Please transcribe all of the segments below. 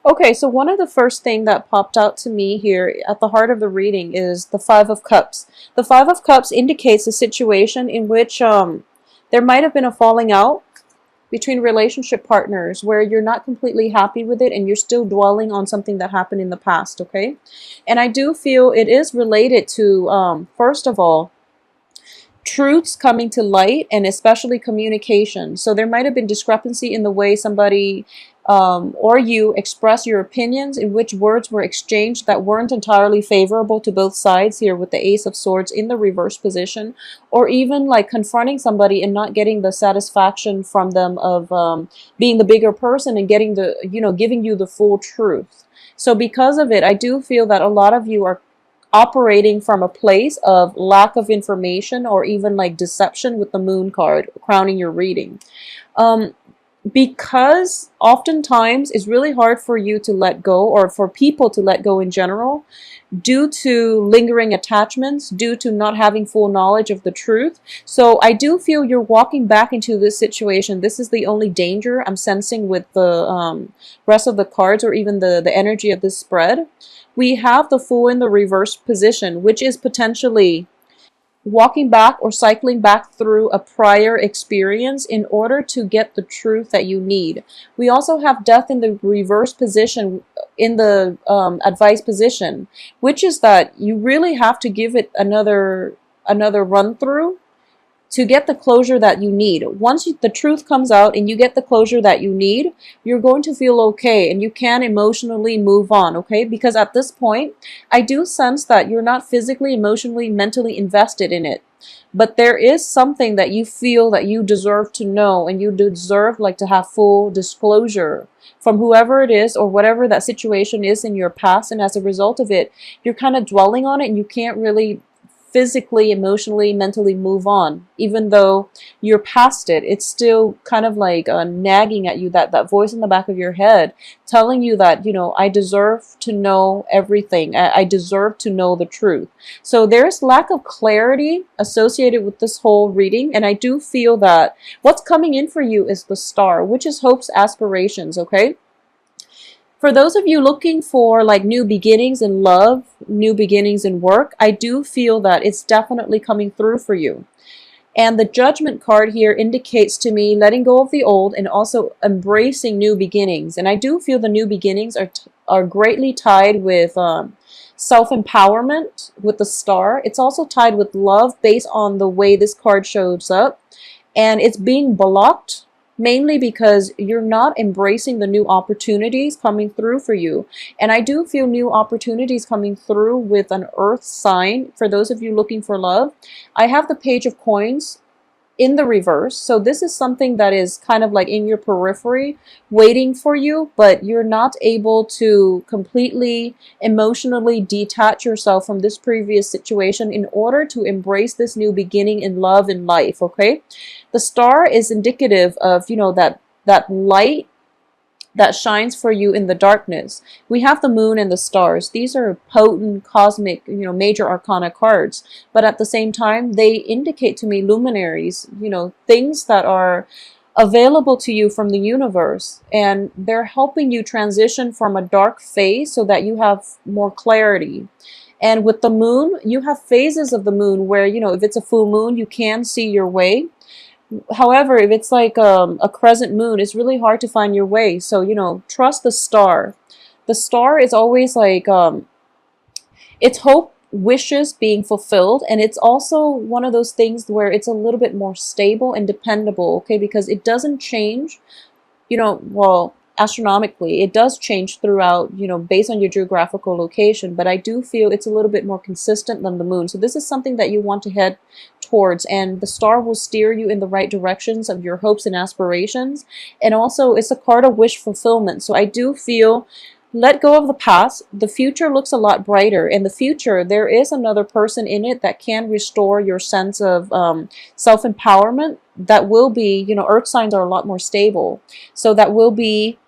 Okay, so one of the first thing that popped out to me here at the heart of the reading is the Five of Cups. The Five of Cups indicates a situation in which there might have been a falling out between relationship partners where you're not completely happy with it and you're still dwelling on something that happened in the past, okay? And I do feel it is related to, first of all, truths coming to light and especially communication. So there might have been discrepancy in the way somebody or you express your opinions, in which words were exchanged that weren't entirely favorable to both sides here with the Ace of Swords in the reverse position, or even like confronting somebody and not getting the satisfaction from them of being the bigger person and getting the, giving you the full truth. So because of it, I do feel that a lot of you are operating from a place of lack of information or even like deception with the moon card crowning your reading. Um, because oftentimes it's really hard for you to let go, or for people to let go in general, due to lingering attachments, due to not having full knowledge of the truth. So I do feel you're walking back into this situation. This is the only danger I'm sensing with the rest of the cards, or even the energy of this spread. We have the Fool in the reverse position, which is potentially walking back or cycling back through a prior experience in order to get the truth that you need. We also have Death in the reverse position, in the advice position, which is that you really have to give it another run through to get the closure that you need. Once the truth comes out and you get the closure that you need, you're going to feel okay and you can emotionally move on, okay? Because at this point, I do sense that you're not physically, emotionally, mentally invested in it. But there is something that you feel that you deserve to know, and you deserve like to have full disclosure from whoever it is or whatever that situation is in your past. And as a result of it, you're kind of dwelling on it and you can't really physically, emotionally, mentally move on. Even though you're past it, it's still kind of like nagging at you, that voice in the back of your head telling you that, I deserve to know everything. I deserve to know the truth. So there's lack of clarity associated with this whole reading. And I do feel that what's coming in for you is the Star, which is hope's aspirations, okay? For those of you looking for like new beginnings in love, new beginnings in work, I do feel that it's definitely coming through for you. And the Judgment card here indicates to me letting go of the old and also embracing new beginnings. And I do feel the new beginnings are greatly tied with self-empowerment with the Star. It's also tied with love based on the way this card shows up. And it's being blocked mainly because you're not embracing the new opportunities coming through for you. And I do feel new opportunities coming through with an earth sign for those of you looking for love. I have the Page of Coins in the reverse. So this is something that is kind of like in your periphery waiting for you, but you're not able to completely emotionally detach yourself from this previous situation in order to embrace this new beginning in love and life, okay? The Star is indicative of, that light that shines for you in the darkness. We have the Moon and the Stars. These are potent cosmic, major arcana cards. But at the same time, they indicate to me luminaries, things that are available to you from the universe. And they're helping you transition from a dark phase so that you have more clarity. And with the Moon, you have phases of the Moon where, if it's a full moon, you can see your way. However, if it's like a crescent moon, it's really hard to find your way. So, trust the Star. The Star is always like, it's hope, wishes being fulfilled. And it's also one of those things where it's a little bit more stable and dependable, okay? Because it doesn't change, well, astronomically, it does change throughout, based on your geographical location, but I do feel it's a little bit more consistent than the moon. So this is something that you want to head towards, and the Star will steer you in the right directions of your hopes and aspirations. And also, it's a card of wish fulfillment. So I do feel let go of the past. The future looks a lot brighter. In the future, there is another person in it that can restore your sense of self-empowerment. That will be, earth signs are a lot more stable. So that will be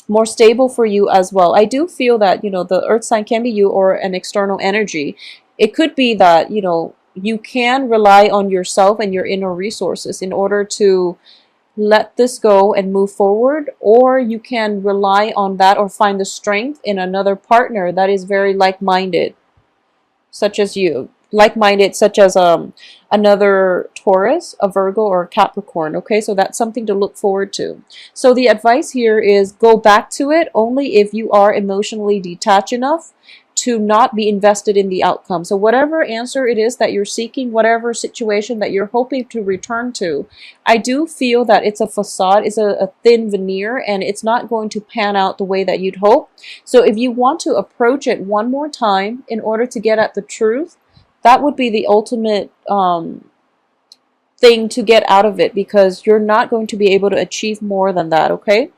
more stable for you as well. I do feel that, the earth sign can be you or an external energy. It could be that, you can rely on yourself and your inner resources in order to let this go and move forward, or you can rely on that or find the strength in another partner that is very like-minded, such as you. Like-minded, such as another Taurus, a Virgo, or a Capricorn. Okay, so that's something to look forward to. So the advice here is go back to it only if you are emotionally detached enough to not be invested in the outcome. So whatever answer it is that you're seeking, whatever situation that you're hoping to return to, I do feel that it's a facade, it's a thin veneer, and it's not going to pan out the way that you'd hope. So if you want to approach it one more time in order to get at the truth, that would be the ultimate thing to get out of it, because you're not going to be able to achieve more than that, okay?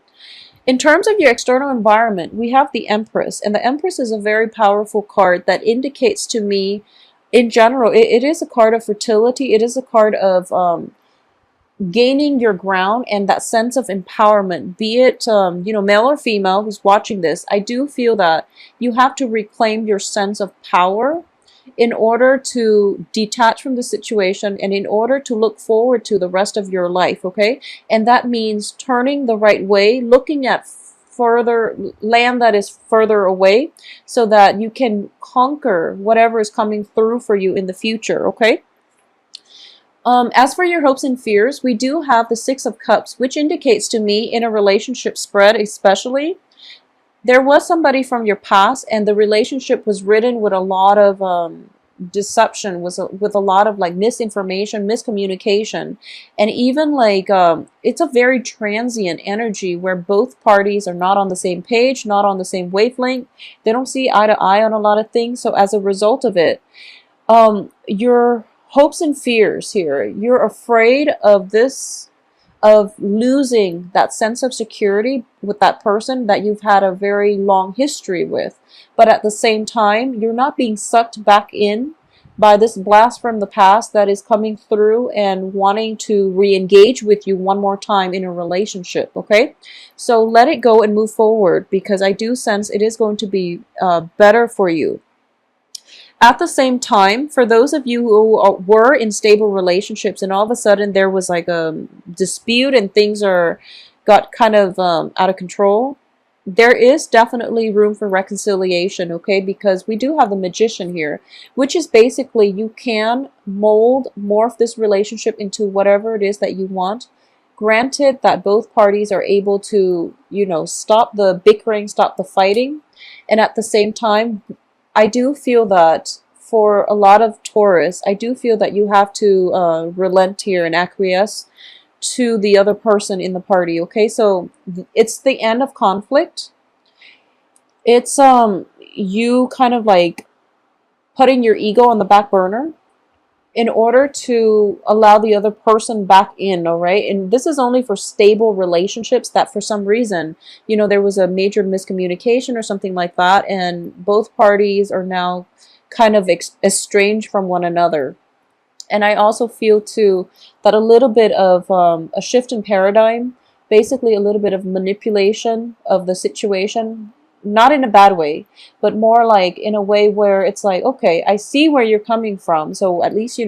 In terms of your external environment, we have the Empress, and the Empress is a very powerful card that indicates to me, in general, it is a card of fertility. It is a card of gaining your ground and that sense of empowerment, be it, male or female who's watching this. I do feel that you have to reclaim your sense of power in order to detach from the situation and in order to look forward to the rest of your life, okay? And that means turning the right way, looking at further land that is further away so that you can conquer whatever is coming through for you in the future, okay? As for your hopes and fears, we do have the Six of Cups, which indicates to me, in a relationship spread especially, there was somebody from your past and the relationship was ridden with a lot of deception, with a lot of like misinformation, miscommunication, and even like it's a very transient energy where both parties are not on the same page, not on the same wavelength. They don't see eye to eye on a lot of things. So as a result of it, your hopes and fears here, you're afraid of this, of losing that sense of security with that person that you've had a very long history with. But at the same time, you're not being sucked back in by this blast from the past that is coming through and wanting to re-engage with you one more time in a relationship, okay? So let it go and move forward, because I do sense it is going to be better for you. At the same time, for those of you who were in stable relationships and all of a sudden there was like a dispute and things got kind of out of control, there is definitely room for reconciliation, okay? Because we do have the Magician here, which is basically you can morph this relationship into whatever it is that you want. Granted that both parties are able to, stop the bickering, stop the fighting. And at the same time, I do feel that for a lot of Taurus, I do feel that you have to relent here and acquiesce to the other person in the party, okay? So it's the end of conflict. It's you kind of like putting your ego on the back burner in order to allow the other person back in, all right? And this is only for stable relationships that for some reason, there was a major miscommunication or something like that, and both parties are now kind of estranged from one another. And I also feel too that a little bit of a shift in paradigm, basically a little bit of manipulation of the situation, not in a bad way, but more like in a way where it's like, okay, I see where you're coming from. So at least,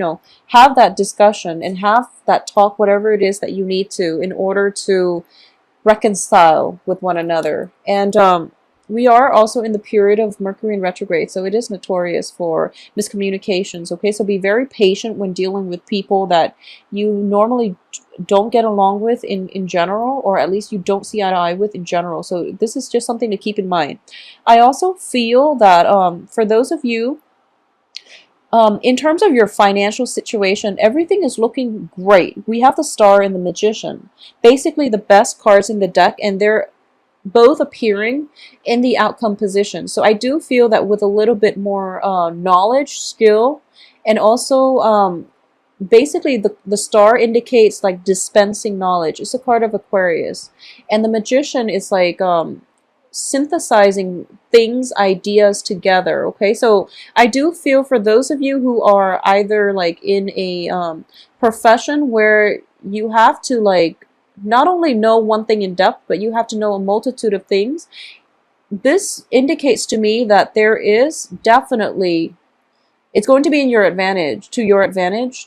have that discussion and have that talk, whatever it is that you need to, in order to reconcile with one another. And we are also in the period of Mercury in retrograde, so it is notorious for miscommunications, okay? So be very patient when dealing with people that you normally don't get along with in general, or at least you don't see eye to eye with in general. So this is just something to keep in mind. I also feel that for those of you, in terms of your financial situation, everything is looking great. We have the Star and the Magician, basically the best cards in the deck, and they're both appearing in the outcome position. So I do feel that with a little bit more knowledge, skill, and also basically the Star indicates like dispensing knowledge. It's a card of Aquarius. And the Magician is like synthesizing things, ideas together, okay? So I do feel for those of you who are either like in a profession where you have to like not only know one thing in depth, but you have to know a multitude of things. This indicates to me that there is definitely It's going to be in your advantage,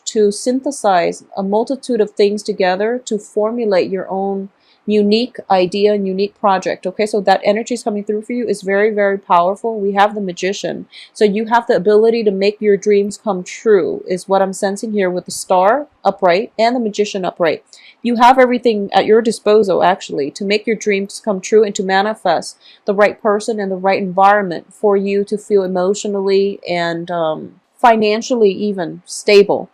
to synthesize a multitude of things together to formulate your own unique idea and unique project. Okay, so that energy is coming through for you is very, very powerful. We have the magician. So you have the ability to make your dreams come true, is what I'm sensing here with the star upright and the magician upright. You have everything at your disposal, actually, to make your dreams come true and to manifest the right person and the right environment for you to feel emotionally and financially even stable.